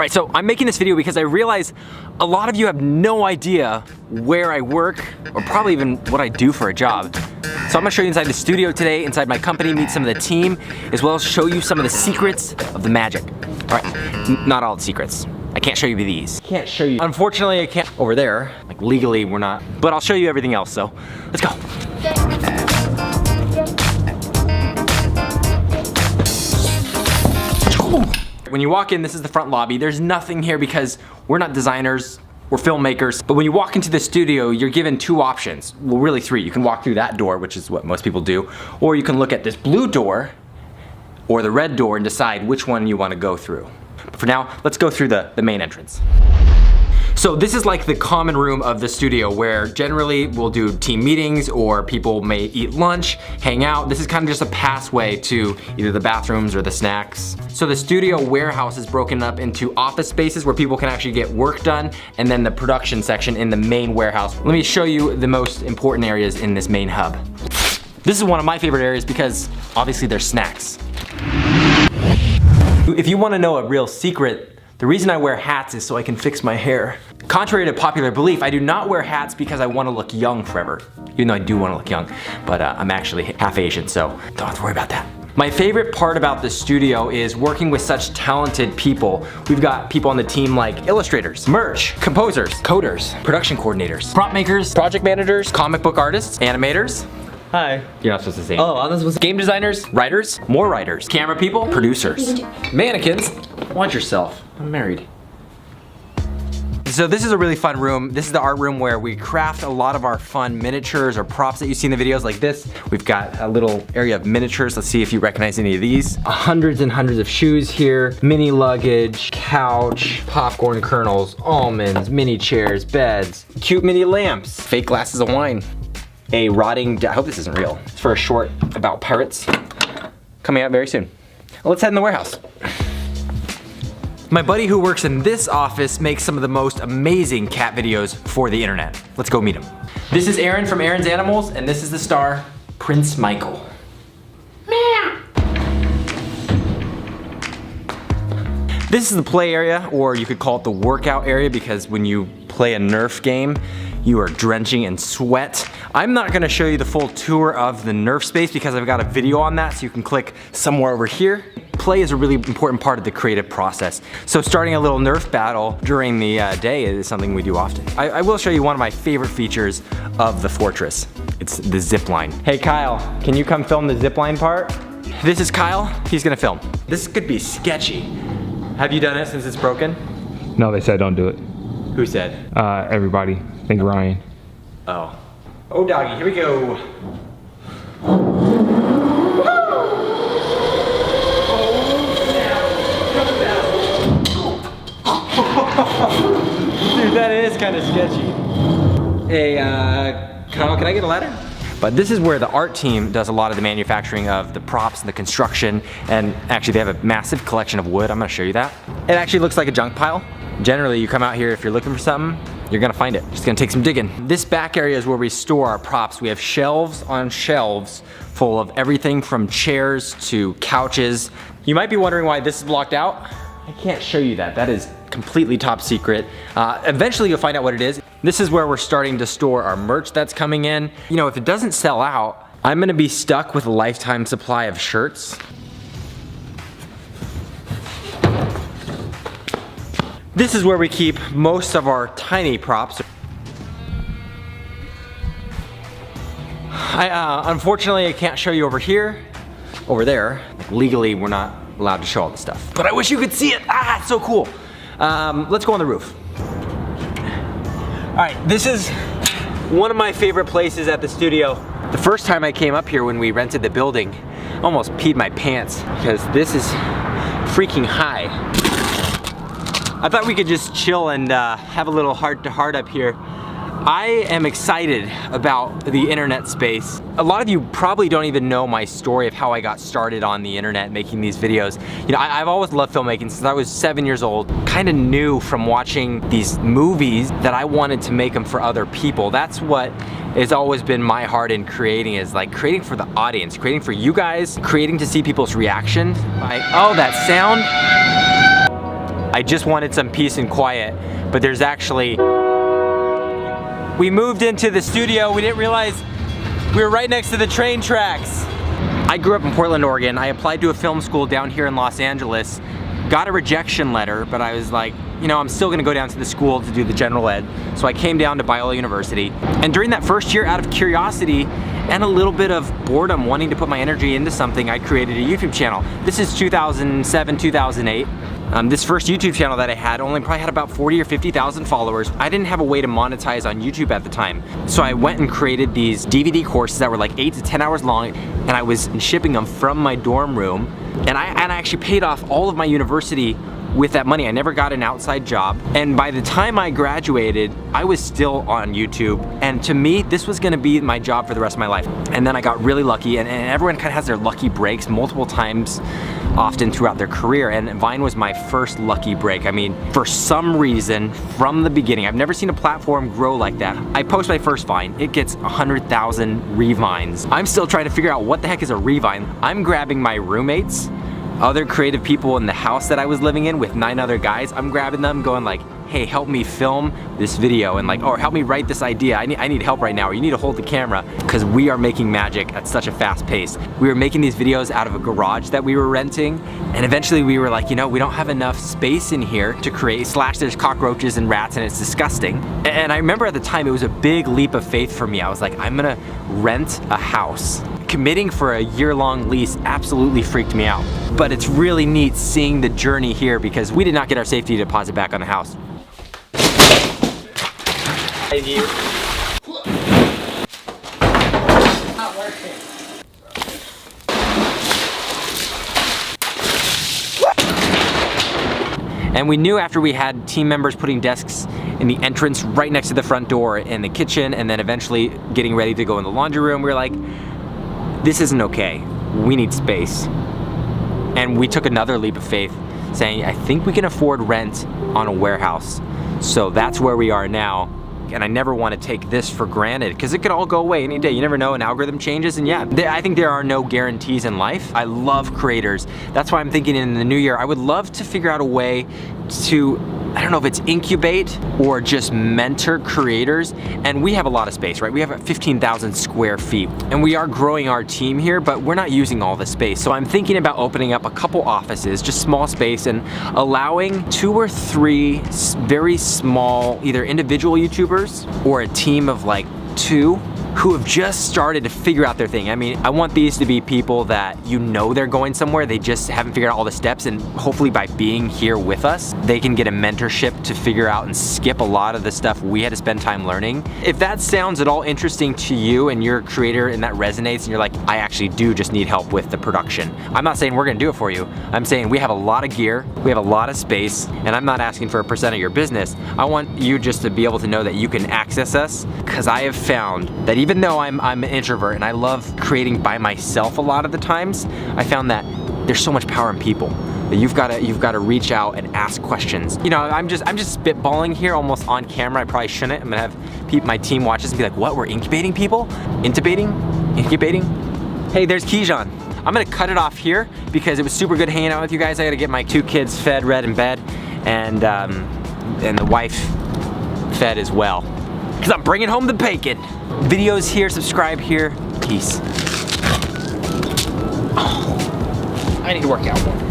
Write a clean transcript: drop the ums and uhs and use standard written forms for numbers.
Alright, so I'm making this video because I realize a lot of you have no idea where I work, or probably even what I do for a job. So I'm gonna show you inside the studio today, inside my company, meet some of the team, as well as show you some of the secrets of the magic. Alright, not all the secrets. I can't show you these. Can't show you. Unfortunately, I can't over there. Like legally, we're not. But I'll show you everything else, so let's go. When you walk in, this is the front lobby. There's nothing here because we're not designers, we're filmmakers. But when you walk into the studio, you're given two options. Well, really three. You can walk through that door, which is what most people do, or you can look at this blue door or the red door and decide which one you want to go through. But for now, let's go through the main entrance. So this is like the common room of the studio where generally we'll do team meetings or people may eat lunch, hang out. This is kind of just a passway to either the bathrooms or the snacks. So the studio warehouse is broken up into office spaces where people can actually get work done, and then the production section in the main warehouse. Let me show you the most important areas in this main hub. This is one of my favorite areas because obviously there's snacks. If you want to know a real secret, the reason I wear hats is so I can fix my hair. Contrary to popular belief, I do not wear hats because I want to look young forever. Even though I do want to look young, but I'm actually half Asian, so don't have to worry about that. My favorite part about the studio is working with such talented people. We've got people on the team like illustrators, merch, composers, coders, production coordinators, prop makers, project managers, comic book artists, animators. Hi. You're not supposed to say. Oh, I'm not supposed to. Game designers, writers, more writers, camera people, producers, mannequins. Watch yourself. I'm married. So this is a really fun room. This is the art room where we craft a lot of our fun miniatures or props that you see in the videos like this. We've got a little area of miniatures. Let's see if you recognize any of these. Hundreds and hundreds of shoes here, mini luggage, couch, popcorn kernels, almonds, mini chairs, beds, cute mini lamps, fake glasses of wine, a rotting, I hope this isn't real. It's for a short about pirates coming out very soon. Let's head in the warehouse. My buddy who works in this office makes some of the most amazing cat videos for the internet. Let's go meet him. This is Aaron from Aaron's Animals, and this is the star, Prince Michael. Meow. This is the play area, or you could call it the workout area, because when you play a Nerf game, you are drenching in sweat. I'm not gonna show you the full tour of the Nerf space because I've got a video on that, so you can click somewhere over here. Play is a really important part of the creative process. So starting a little Nerf battle during the day is something we do often. I will show you one of my favorite features of the Fortress. It's the zip line. Hey Kyle, can you come film the zip line part? This is Kyle, he's gonna film. This could be sketchy. Have you done it since it's broken? No, they said don't do it. Who said? Everybody. I think Ryan. Oh. Oh doggy, here we go. Dude, that is kind of sketchy. Hey, Kyle, can I get a ladder? But this is where the art team does a lot of the manufacturing of the props and the construction, and actually they have a massive collection of wood. I'm gonna show you that. It actually looks like a junk pile. Generally, you come out here if you're looking for something, you're gonna find it. Just gonna take some digging. This back area is where we store our props. We have shelves on shelves full of everything from chairs to couches. You might be wondering why this is blocked out. I can't show you that. That is completely top secret. Eventually you'll find out what it is. This is where we're starting to store our merch that's coming in. You know, if it doesn't sell out, I'm gonna be stuck with a lifetime supply of shirts. This is where we keep most of our tiny props. Unfortunately, I can't show you over here, over there. Legally, we're not allowed to show all this stuff. But I wish you could see it. Ah, it's so cool. Let's go on the roof. All right, this is one of my favorite places at the studio. The first time I came up here when we rented the building, I almost peed my pants because this is freaking high. I thought we could just chill and have a little heart-to-heart up here. I am excited about the internet space. A lot of you probably don't even know my story of how I got started on the internet making these videos. You know, I've always loved filmmaking since I was 7 years old. Kind of knew from watching these movies that I wanted to make them for other people. That's what has always been my heart in creating, is like creating for the audience, creating for you guys, creating to see people's reaction. Oh, that sound. I just wanted some peace and quiet, but there's actually... We moved into the studio, we didn't realize we were right next to the train tracks. I grew up in Portland, Oregon. I applied to a film school down here in Los Angeles, got a rejection letter, but I was like, you know, I'm still gonna go down to the school to do the general ed. So I came down to Biola University. And during that first year, out of curiosity and a little bit of boredom, wanting to put my energy into something, I created a YouTube channel. This is 2007, 2008. This first YouTube channel that I had probably had about 40 or 50,000 followers. I didn't have a way to monetize on YouTube at the time. So I went and created these DVD courses that were like 8 to 10 hours long, and I was shipping them from my dorm room. And I actually paid off all of my university with that money. I never got an outside job. And by the time I graduated, I was still on YouTube. And to me, this was gonna be my job for the rest of my life. And then I got really lucky, and everyone kind of has their lucky breaks multiple times, often throughout their career. And Vine was my first lucky break. I mean, for some reason, from the beginning, I've never seen a platform grow like that. I post my first Vine, it gets 100,000 revines. I'm still trying to figure out what the heck is a revine. I'm grabbing my roommates, other creative people in the house that I was living in with 9 other guys. I'm grabbing them going like, hey, help me film this video, and like, or help me write this idea. I need help right now, or you need to hold the camera, because we are making magic at such a fast pace. We were making these videos out of a garage that we were renting, and eventually we were like, you know, we don't have enough space in here to create, / there's cockroaches and rats and it's disgusting. And I remember at the time it was a big leap of faith for me. I was like, I'm gonna rent a house. Committing for a year-long lease absolutely freaked me out. But it's really neat seeing the journey here, because we did not get our safety deposit back on the house. Thank you. Not working. And we knew after we had team members putting desks in the entrance right next to the front door in the kitchen, and then eventually getting ready to go in the laundry room, we were like, this isn't okay. We need space. And we took another leap of faith, saying, I think we can afford rent on a warehouse. So that's where we are now. And I never want to take this for granted, because it could all go away any day. You never know, an algorithm changes, and yeah, I think there are no guarantees in life. I love creators. That's why I'm thinking in the new year, I would love to figure out a way to, I don't know if it's incubate or just mentor creators. And we have a lot of space, right? We have 15,000 square feet, and we are growing our team here, but we're not using all the space. So I'm thinking about opening up a couple offices, just small space, and allowing 2 or 3 very small, either individual YouTubers or a team of like 2 who have just started to figure out their thing. I mean, I want these to be people that you know they're going somewhere, they just haven't figured out all the steps, and hopefully by being here with us, they can get a mentorship to figure out and skip a lot of the stuff we had to spend time learning. If that sounds at all interesting to you and you're a creator and that resonates and you're like, I actually do just need help with the production. I'm not saying we're gonna do it for you. I'm saying we have a lot of gear, we have a lot of space, and I'm not asking for a % of your business. I want you just to be able to know that you can access us, because I have found that even though I'm an introvert and I love creating by myself a lot of the times, I found that there's so much power in people that you've got to reach out and ask questions. You know, I'm just spitballing here almost on camera. I probably shouldn't. I'm gonna have my team watch this and be like, what, we're incubating people? Incubating? Hey, there's Kijan. I'm gonna cut it off here because it was super good hanging out with you guys. I gotta get my 2 kids fed, read in bed, and the wife fed as well, because I'm bringing home the bacon. Videos here, subscribe here, peace. Oh, I need to work out more.